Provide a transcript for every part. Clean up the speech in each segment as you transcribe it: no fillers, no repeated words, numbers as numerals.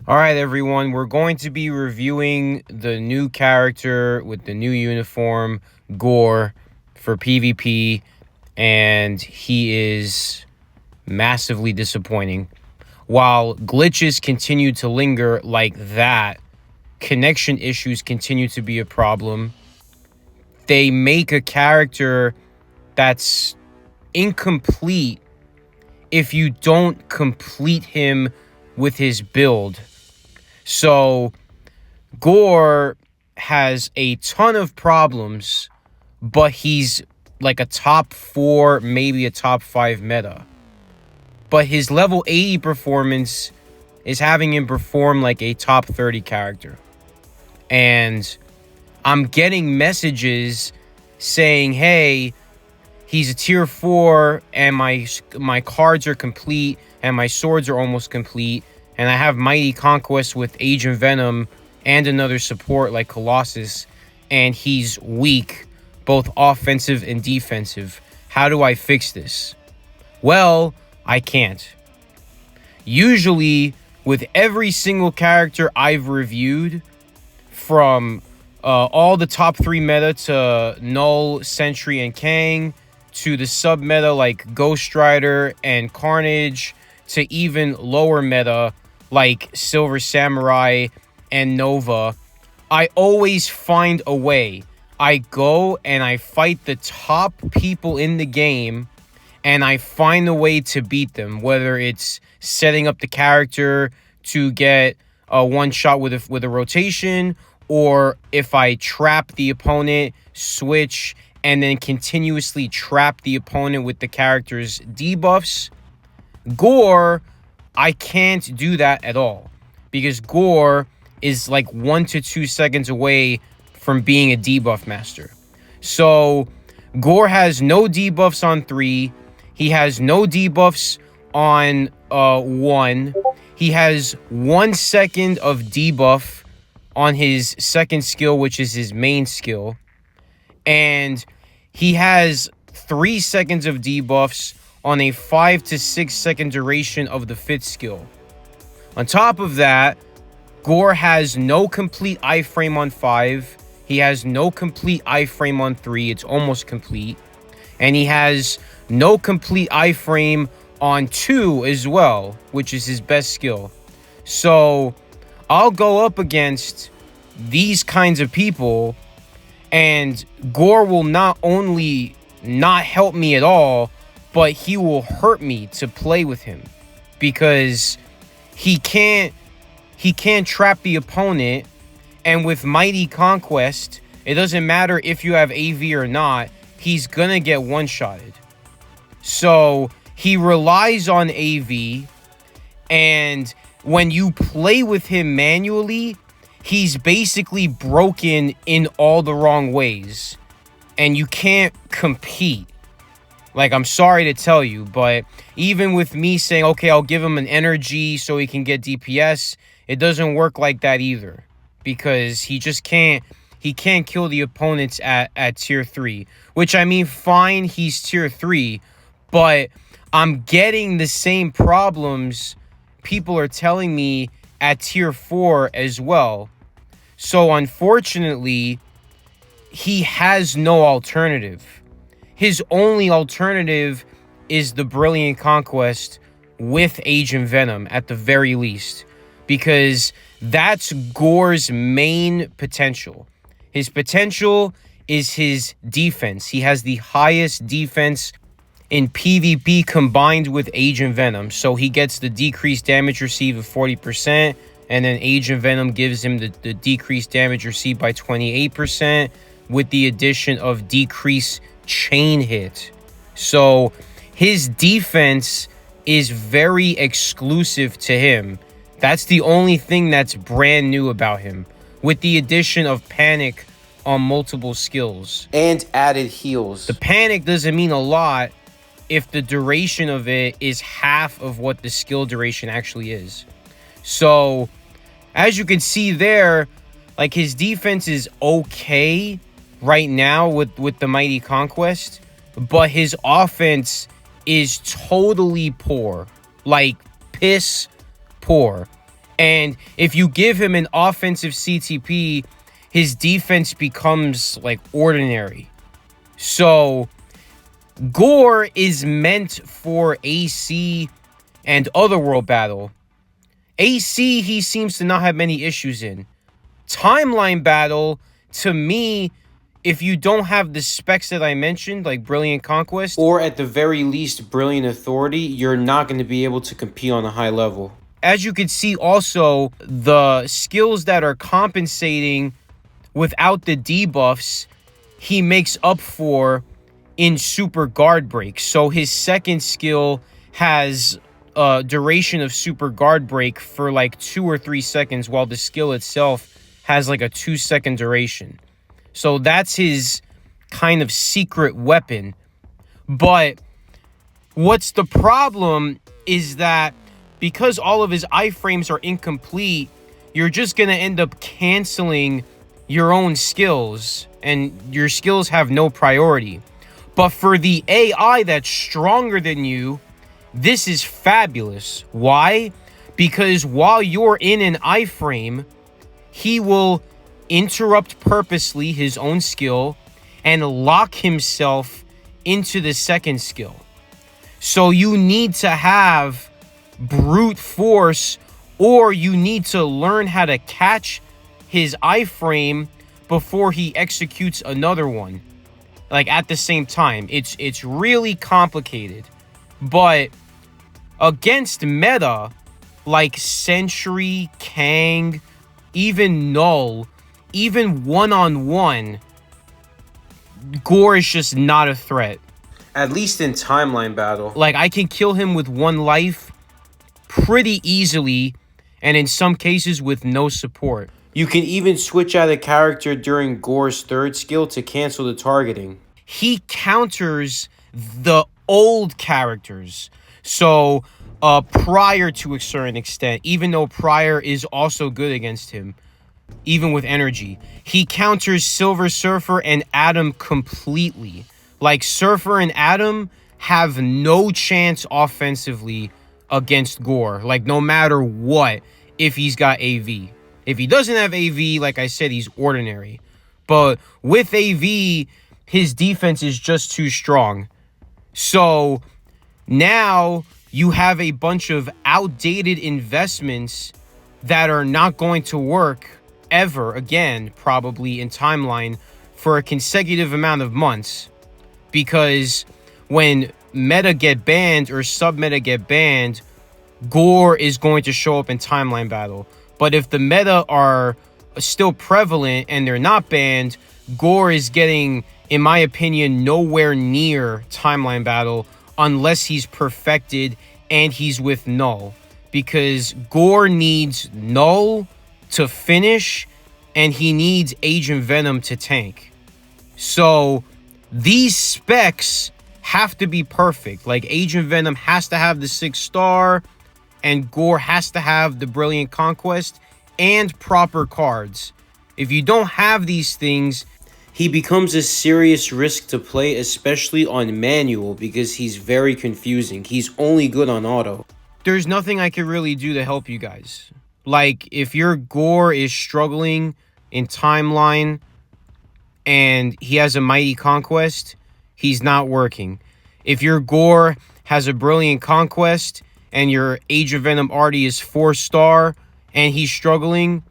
All right, everyone, we're going to be reviewing the new character with the new uniform, Gore, for PvP, and he is massively disappointing. While glitches continue to linger like that, connection issues continue to be a problem. They make a character that's incomplete if you don't complete him with his build. So Gore has a ton of problems, but he's like a top 4, maybe a top 5 meta. But his level 80 performance is having him perform like a top 30 character. And I'm getting messages saying, hey, he's a tier 4 and my cards are complete and my swords are almost complete. And I have Mighty Conquest with Agent Venom and another support like Colossus. And he's weak, both offensive and defensive. How do I fix this? Well, I can't. Usually, with every single character I've reviewed, from all the top 3 meta to Null, Sentry, and Kang, to the sub-meta like Ghost Rider and Carnage, to even lower meta like Silver Samurai and Nova, I always find a way. I go and I fight the top people in the game, and I find a way to beat them, whether it's setting up the character to get a one-shot with a rotation, or if I trap the opponent, switch, and then continuously trap the opponent with the character's debuffs. Gore, I can't do that at all, because Gore is like 1 to 2 seconds away from being a debuff master. So Gore has no debuffs on 3. He has no debuffs on 1. He has 1 second of debuff on his second skill, which is his main skill. And he has 3 seconds of debuffs on a 5 to 6 second duration of the 5th skill. On top of that, Gore has no complete iframe on 5. He has no complete iframe on 3. It's almost complete. And he has no complete iframe on 2 as well, which is his best skill. So I'll go up against these kinds of people, and Gore will not only not help me at all, but he will hurt me to play with him, because he can't trap the opponent. And with Mighty Conquest, it doesn't matter if you have AV or not, he's gonna get one-shotted. So he relies on AV, and when you play with him manually, he's basically broken in all the wrong ways, and you can't compete. Like, I'm sorry to tell you, but even with me saying, okay, I'll give him an energy so he can get DPS, it doesn't work like that either, because he just can't kill the opponents at tier 3, which, I mean, fine, he's tier 3, but I'm getting the same problems people are telling me at tier 4 as well. So unfortunately, he has no alternative. His only alternative is the Brilliant Conquest with Agent Venom at the very least, because that's Gore's main potential. His potential is his defense. He has the highest defense in PvP combined with Agent Venom. So he gets the decreased damage received of 40%, and then Agent Venom gives him the decreased damage received by 28%, with the addition of decreased chain hit. So his defense is very exclusive to him. That's the only thing that's brand new about him, with the addition of panic on multiple skills and added heals. The panic doesn't mean a lot if the duration of it is half of what the skill duration actually is. So as you can see there, like, his defense is okay right now with the Mighty Conquest, but his offense is totally poor, like piss poor. And if you give him an offensive CTP, his defense becomes like ordinary. So Gore is meant for AC and Otherworld battle. AC, he seems to not have many issues in. Timeline battle, to me, if you don't have the specs that I mentioned, like Brilliant Conquest, or at the very least Brilliant Authority, you're not going to be able to compete on a high level. As you can see also, the skills that are compensating without the debuffs, he makes up for in super guard break. So his second skill has a duration of super guard break for like 2 or 3 seconds, while the skill itself has like a 2-second duration. So that's his kind of secret weapon. But what's the problem is that because all of his iframes are incomplete, you're just going to end up canceling your own skills, and your skills have no priority. But for the AI that's stronger than you, this is fabulous. Why? Because while you're in an iframe, he will interrupt purposely his own skill and lock himself into the second skill. So you need to have brute force, or you need to learn how to catch his iframe before he executes another one, like at the same time. It's really complicated. But against meta like Sentry, Kang, even Null, even one-on-one, Gore is just not a threat. At least in timeline battle. Like, I can kill him with 1 life pretty easily, and in some cases with no support. You can even switch out a character during Gore's third skill to cancel the targeting. He counters the old characters. So, Prior to a certain extent, even though Prior is also good against him, even with energy. He counters Silver Surfer and Atom completely. Like, Surfer and Atom have no chance offensively against Gore. Like, no matter what, if he's got AV. If he doesn't have AV, like I said, he's ordinary. But with AV, his defense is just too strong. So now you have a bunch of outdated investments that are not going to work ever again, probably in timeline, for a consecutive amount of months. Because when meta get banned or sub-meta get banned, Gore is going to show up in timeline battle. But if the meta are still prevalent and they're not banned, Gore is getting, in my opinion, nowhere near timeline battle unless he's perfected and he's with Null. Because Gore needs Null to finish, and he needs Agent Venom to tank. So these specs have to be perfect. Like, Agent Venom has to have the 6-star, and Gore has to have the Brilliant Conquest and proper cards. If you don't have these things, he becomes a serious risk to play, especially on manual, because he's very confusing. He's only good on auto. There's nothing I can really do to help you guys. Like, if your Gore is struggling in timeline and he has a Mighty Conquest, he's not working. If your Gore has a Brilliant Conquest and your Age of Venom Artie is 4-star and he's struggling,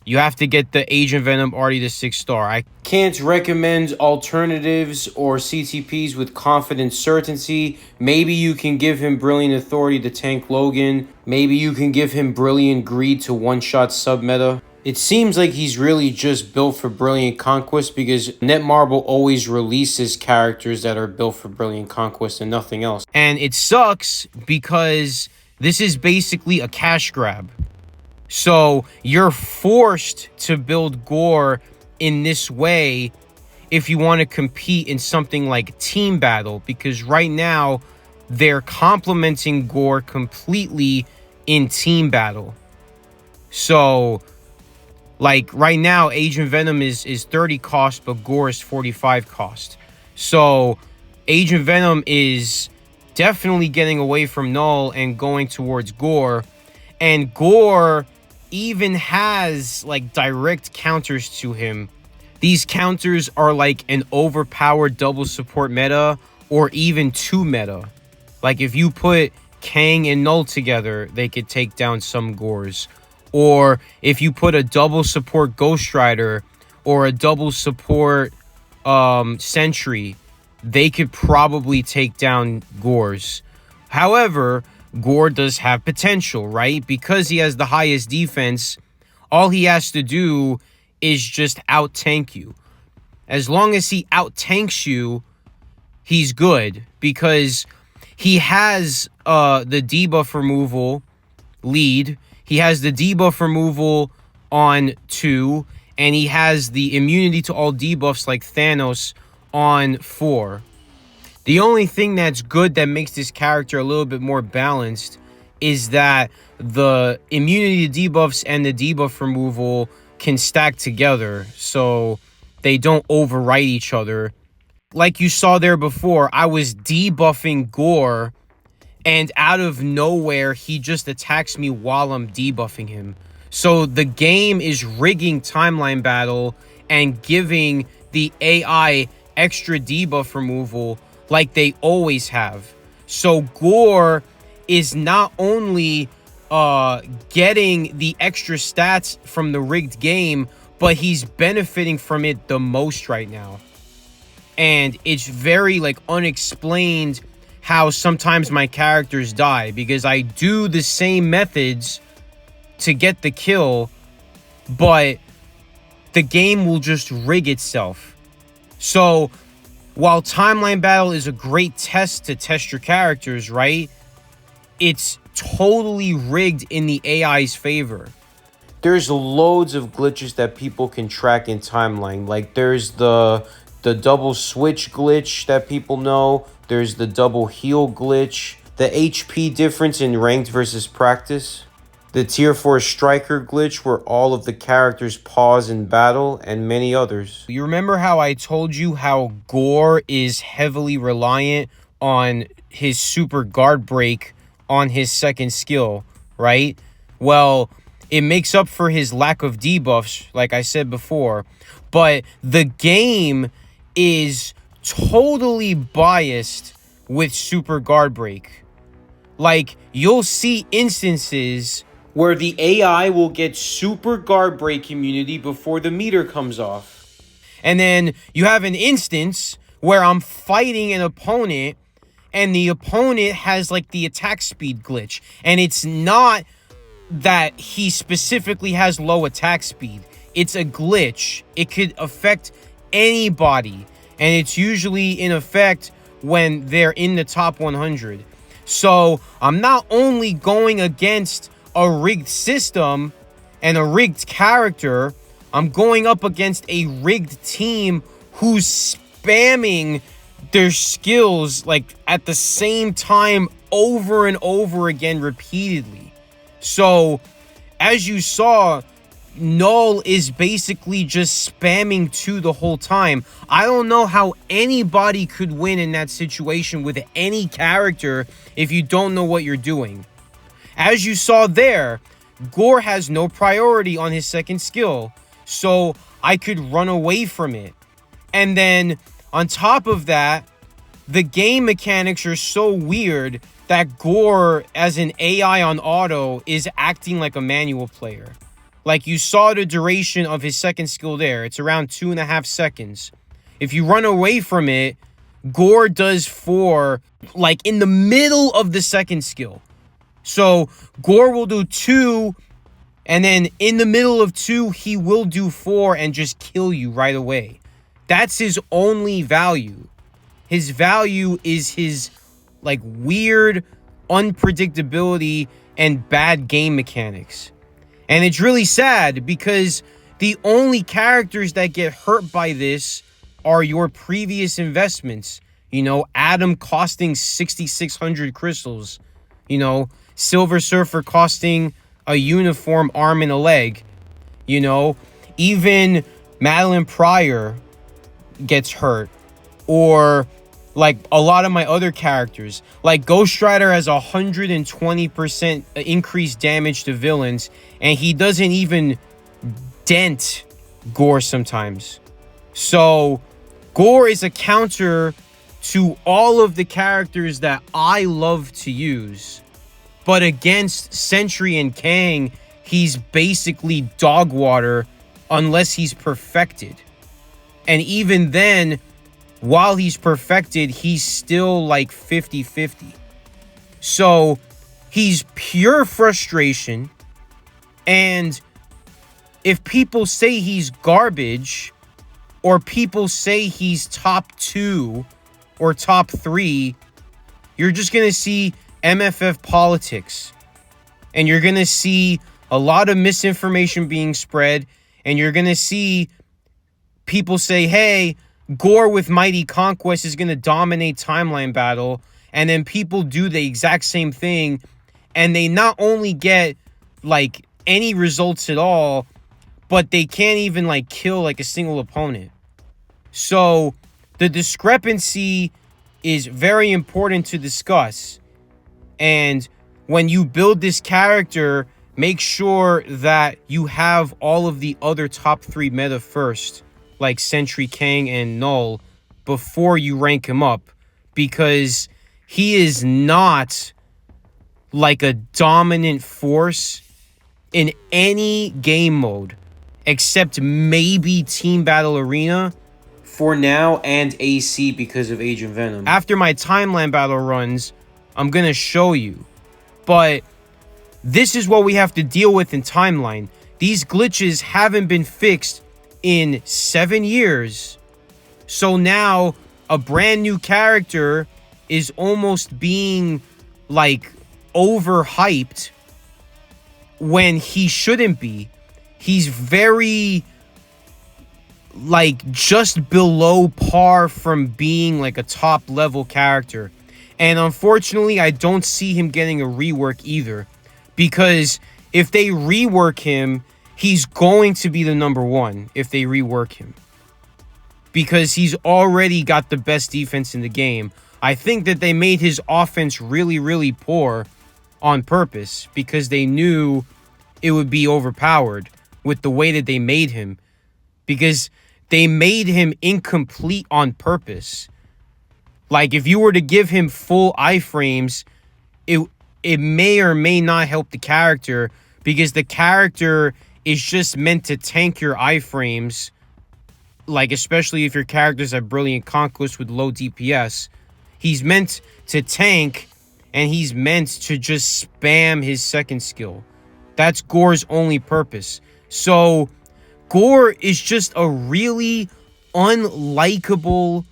you have to get the Agent Venom Artie to 6-star. I can't recommend alternatives or CTPs with confident certainty. Maybe you can give him Brilliant Authority to tank Logan. Maybe you can give him Brilliant Greed to one-shot sub-meta. It seems like he's really just built for Brilliant Conquest because Netmarble always releases characters that are built for Brilliant Conquest and nothing else. And it sucks because this is basically a cash grab. So you're forced to build Gore in this way if you want to compete in something like Team Battle, because right now they're complementing Gore completely in Team Battle. So, like, right now, Agent Venom is 30 cost, but Gore is 45 cost. So, Agent Venom is definitely getting away from Null and going towards Gore. And Gore even has like direct counters to him. These counters are like an overpowered double support meta or even 2 meta. Like if you put Kang and Null together, they could take down some Gores. Or if you put a double support Ghost Rider or a double support Sentry, they could probably take down Gores. However, Gore does have potential, right? Because he has the highest defense, all he has to do is just out-tank you. As long as he out-tanks you, he's good. Because he has the debuff removal lead. He has the debuff removal on 2. And he has the immunity to all debuffs like Thanos on 4. The only thing that's good that makes this character a little bit more balanced is that the immunity to debuffs and the debuff removal can stack together so they don't overwrite each other. Like you saw there before, I was debuffing Gore, and out of nowhere, he just attacks me while I'm debuffing him. So the game is rigging Timeline Battle and giving the AI extra debuff removal like they always have. So Gore is not only getting the extra stats from the rigged game, but he's benefiting from it the most right now. And it's very like unexplained how sometimes my characters die, because I do the same methods to get the kill, but the game will just rig itself. So while Timeline Battle is a great test to test your characters, right? It's totally rigged in the AI's favor. There's loads of glitches that people can track in Timeline. Like there's the double switch glitch that people know. There's the double heal glitch. The HP difference in ranked versus practice. The tier 4 striker glitch where all of the characters pause in battle, and many others. You remember how I told you how Gore is heavily reliant on his super guard break on his second skill, right? Well, it makes up for his lack of debuffs, like I said before, but the game is totally biased with super guard break. Like, you'll see instances where the AI will get super guard break immunity before the meter comes off. And then you have an instance where I'm fighting an opponent and the opponent has like the attack speed glitch. And it's not that he specifically has low attack speed. It's a glitch. It could affect anybody. And it's usually in effect when they're in the top 100. So I'm not only going against a rigged system and a rigged character, I'm going up against a rigged team who's spamming their skills like at the same time over and over again repeatedly. So as you saw, Null is basically just spamming 2 the whole time. I don't know how anybody could win in that situation with any character if you don't know what you're doing. As you saw there, Gore has no priority on his second skill, so I could run away from it. And then, on top of that, the game mechanics are so weird that Gore, as an AI on auto, is acting like a manual player. Like, you saw the duration of his second skill there. It's around 2.5 seconds. If you run away from it, Gore does 4, like, in the middle of the second skill. So Gore will do 2, and then in the middle of 2, he will do 4 and just kill you right away. That's his only value. His value is his, like, weird unpredictability and bad game mechanics. And it's really sad because the only characters that get hurt by this are your previous investments. You know, Adam costing 6,600 crystals. You know, Silver Surfer costing a uniform, arm, and a leg. You know, even Madeline Pryor gets hurt. Or like a lot of my other characters. Like Ghost Rider has 120% increased damage to villains, and he doesn't even dent Gore sometimes. So Gore is a counter to all of the characters that I love to use. But against Sentry and Kang, he's basically dog water unless he's perfected. And even then, while he's perfected, he's still like 50-50. So he's pure frustration. And if people say he's garbage, or people say he's top 2 or top 3, you're just going to see MFF politics. And you're going to see a lot of misinformation being spread. And you're going to see people say, hey, Gore with Mighty Conquest is going to dominate timeline battle. And then people do the exact same thing. And they not only get, like, any results at all, but they can't even, like, kill, like, a single opponent. So the discrepancy is very important to discuss. And when you build this character, make sure that you have all of the other top 3 meta first, like Sentry, Kang, and Null, before you rank him up. Because he is not like a dominant force in any game mode, except maybe Team Battle Arena for now, and AC because of Agent Venom. After my timeline battle runs, I'm going to show you. But this is what we have to deal with in timeline. These glitches haven't been fixed in 7 years. So now a brand new character is almost being like overhyped when he shouldn't be. He's very like just below par from being like a top level character. And unfortunately, I don't see him getting a rework either, because if they rework him, he's going to be the number 1 if they rework him, because he's already got the best defense in the game. I think that they made his offense really, really poor on purpose, because they knew it would be overpowered with the way that they made him, because they made him incomplete on purpose. Like, if you were to give him full iframes, it may or may not help the character, because the character is just meant to tank your iframes. Like, especially if your characters have Brilliant Conquest with low DPS. He's meant to tank, and he's meant to just spam his second skill. That's Gore's only purpose. So Gore is just a really unlikable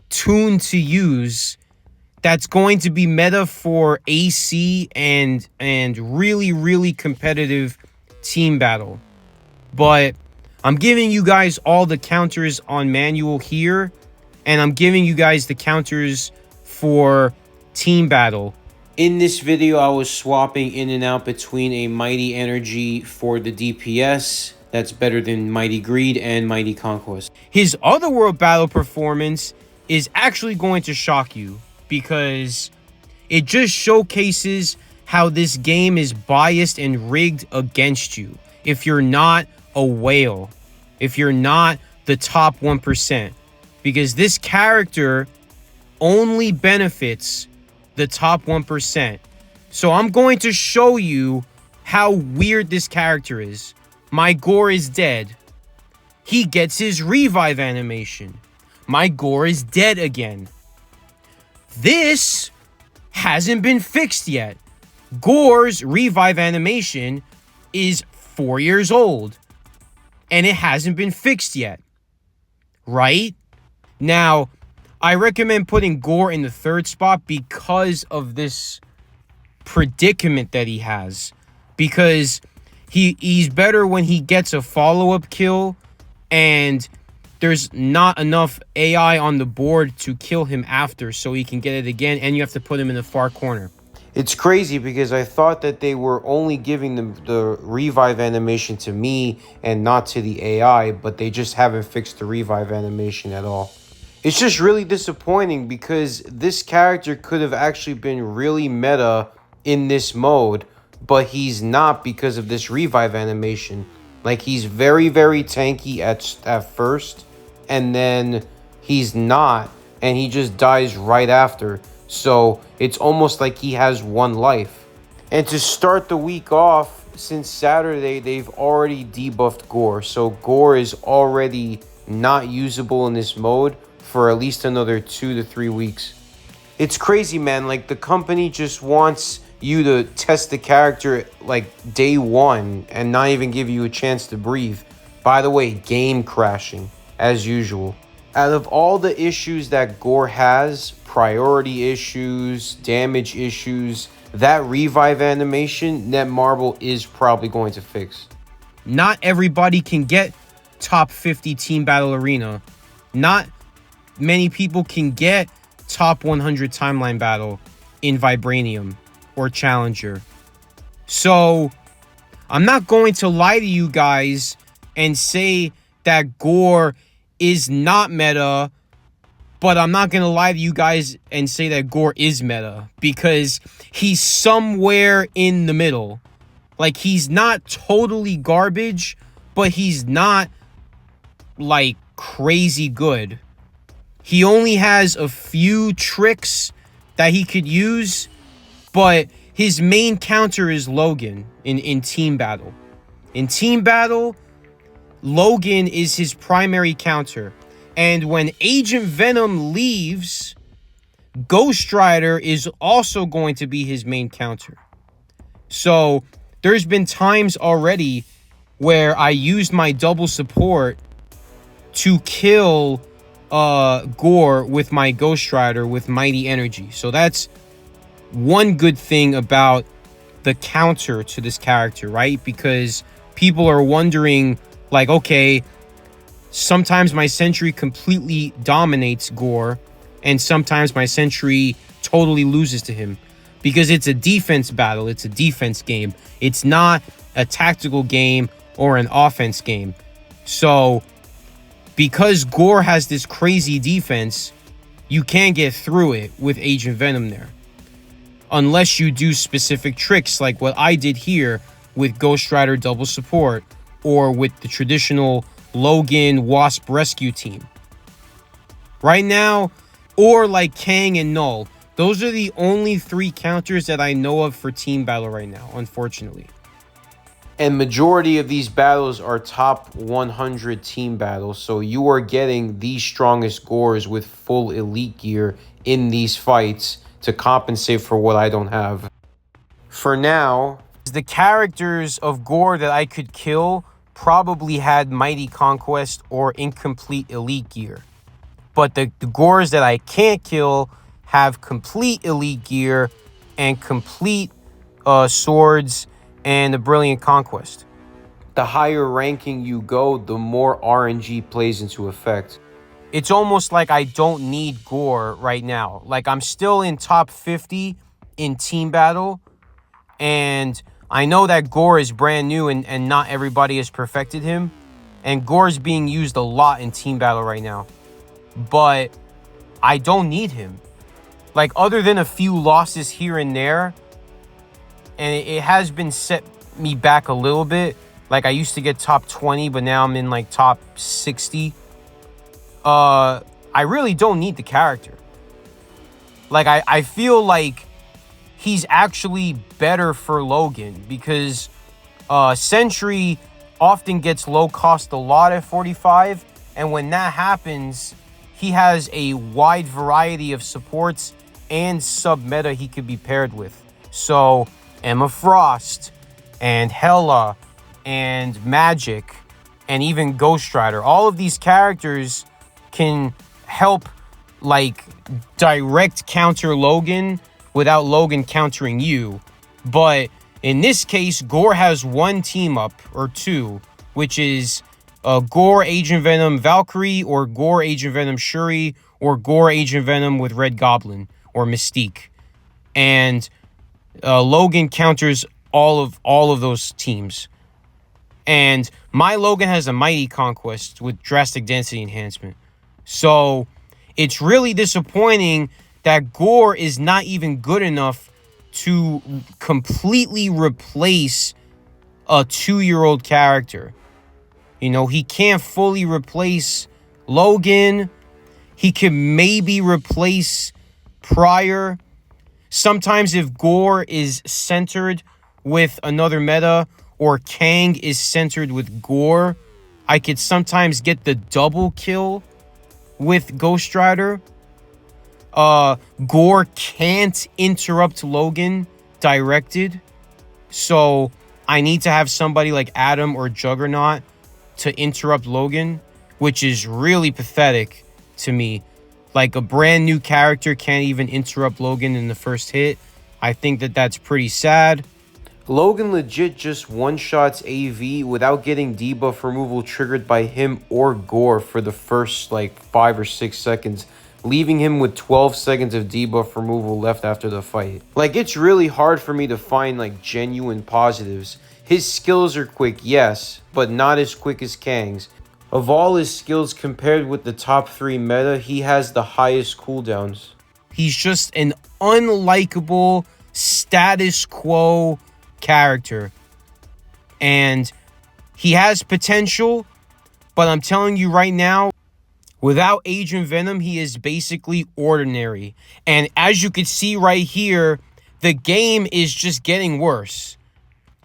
toon to use that's going to be meta for AC and really, really competitive team battle. But I'm giving you guys all the counters on manual here, and I'm giving you guys the counters for team battle. In this video, I was swapping in and out between a Mighty Energy for the DPS. That's better than Mighty Greed and Mighty Conquest. His Otherworld battle performance is actually going to shock you, because it just showcases how this game is biased and rigged against you. If you're not a whale, if you're not the top 1%, because this character only benefits the top 1%. So I'm going to show you how weird this character is. My Gore is dead. He gets his revive animation. My Gore is dead again. This hasn't been fixed yet. Gore's revive animation is 4 years old, and it hasn't been fixed yet. Right? Now, I recommend putting Gore in the 3rd spot because of this predicament that he has. Because he's better when he gets a follow-up kill and there's not enough AI on the board to kill him after, so he can get it again, and you have to put him in the far corner. It's crazy because I thought that they were only giving the revive animation to me and not to the AI, but they just haven't fixed the revive animation at all. It's just really disappointing because this character could have actually been really meta in this mode, but he's not because of this revive animation. Like, he's very, very tanky at first, and then he's not, and he just dies right after. So it's almost like he has one life. And to start the week off, since Saturday, they've already debuffed Gore. So Gore is already not usable in this mode for at least another 2 to 3 weeks. It's crazy, man. Like, the company just wants you to test the character like day one and not even give you a chance to breathe. By the way, game crashing as usual. Out of all the issues that Gore has, priority issues, damage issues, that revive animation, Netmarble is probably going to fix. Not everybody can get top 50 Team Battle Arena. Not many people can get top 100 Timeline Battle in Vibranium or Challenger. So I'm not going to lie to you guys and say that Gore is not meta, but I'm not going to lie to you guys and say that Gore is meta, because he's somewhere in the middle. Like, he's not totally garbage, but he's not, like, crazy good. He only has a few tricks that he could use, but his main counter is Logan in Team Battle. In Team Battle, Logan is his primary counter. And when Agent Venom leaves, Ghost Rider is also going to be his main counter. So there's been times already where I used my double support to kill Gore with my Ghost Rider with Mighty Energy. So that's one good thing about the counter to this character, right? Because people are wondering, like, okay, sometimes my Sentry completely dominates Gore, and sometimes my Sentry totally loses to him. Because it's a defense battle, it's a defense game. It's not a tactical game or an offense game. So because Gore has this crazy defense, you can't get through it with Agent Venom there. Unless you do specific tricks like what I did here with Ghost Rider double support, or with the traditional Logan Wasp rescue team. Right now, or like Kang and Null. Those are the only 3 counters that I know of for Team Battle right now, unfortunately. And majority of these battles are top 100 team battles, so you are getting the strongest Gores with full elite gear in these fights to compensate for what I don't have. For now, the characters of Gore that I could kill probably had Mighty Conquest or incomplete elite gear. But the Gores that I can't kill have complete elite gear and complete swords and a brilliant conquest. The higher ranking you go, the more RNG plays into effect. It's almost like I don't need Gore right now. Like, I'm still in top 50 in Team Battle, and I know that Gore is brand new and not everybody has perfected him, and Gore is being used a lot in Team Battle right now. But I don't need him. Like, other than a few losses here and there, and it has been set me back a little bit. Like, I used to get top 20, but now I'm in, like, top 60. I really don't need the character. Like, I feel like he's actually better for Logan, because Sentry often gets low cost a lot at 45, and when that happens, he has a wide variety of supports and sub-meta he could be paired with. So Emma Frost and Hela and Magic and even Ghost Rider, all of these characters can help, like, direct counter Logan without Logan countering you. But in this case, Gore has one team up, or two, which is Gore Agent Venom Valkyrie, or Gore Agent Venom Shuri, or Gore Agent Venom with Red Goblin or Mystique. And Logan counters all of those teams. And my Logan has a Mighty Conquest with drastic density enhancement. So It's really disappointing that Gore is not even good enough to completely replace a 2-year-old character. You know, he can't fully replace Logan. He can maybe replace Pryor. Sometimes if Gore is centered with another meta, or Kang is centered with Gore, I could sometimes get the double kill with Ghost Rider. Gore can't interrupt Logan directed, so I need to have somebody like Adam or Juggernaut to interrupt Logan, which is really pathetic to me. Like, a brand new character can't even interrupt Logan in the first hit. I think that that's pretty sad. Logan legit just one-shots AV without getting debuff removal triggered by him or Gore for the first like 5 or 6 seconds, leaving him with 12 seconds of debuff removal left after the fight. Like, it's really hard for me to find like genuine positives. His skills are quick, yes, but not as quick as Kang's. Of all his skills compared with the top 3 meta, he has the highest cooldowns. He's just an unlikable status quo character, and he has potential, but I'm telling you right now, without Agent Venom, he is basically ordinary. And as you can see right here, the game is just getting worse.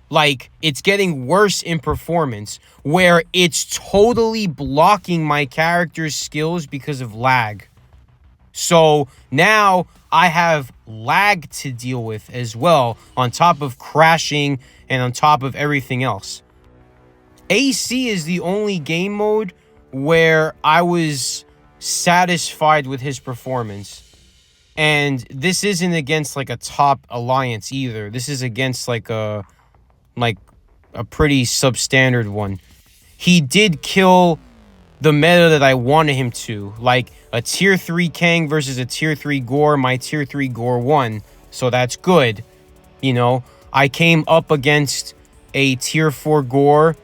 Like, it's getting worse in performance, where it's totally blocking my character's skills because of lag. So now I have lag to deal with as well, on top of crashing and on top of everything else. AC is the only game mode where I was satisfied with his performance. And this isn't against like a top alliance either. This is against like a pretty substandard one. He did kill the meta that I wanted him to, like a tier 3 Kang versus a tier 3 Gore. My tier 3 Gore won, so that's good. You know, I came up against a tier 4 Gore,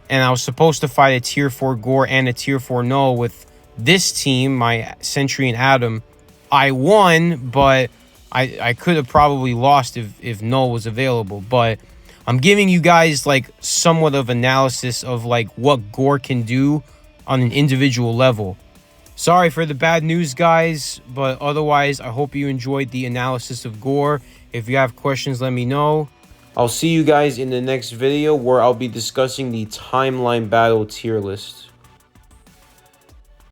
and I was supposed to fight a tier 4 Gore and a tier 4 Null with this team, my Sentry and Adam. I won, but I could have probably lost if Null was available. But I'm giving you guys like somewhat of analysis of like what Gore can do on an individual level. Sorry for the bad news, guys, but otherwise I hope you enjoyed the analysis of Gore. If you have questions, let me know. I'll see you guys in the next video, where I'll be discussing the timeline battle tier list.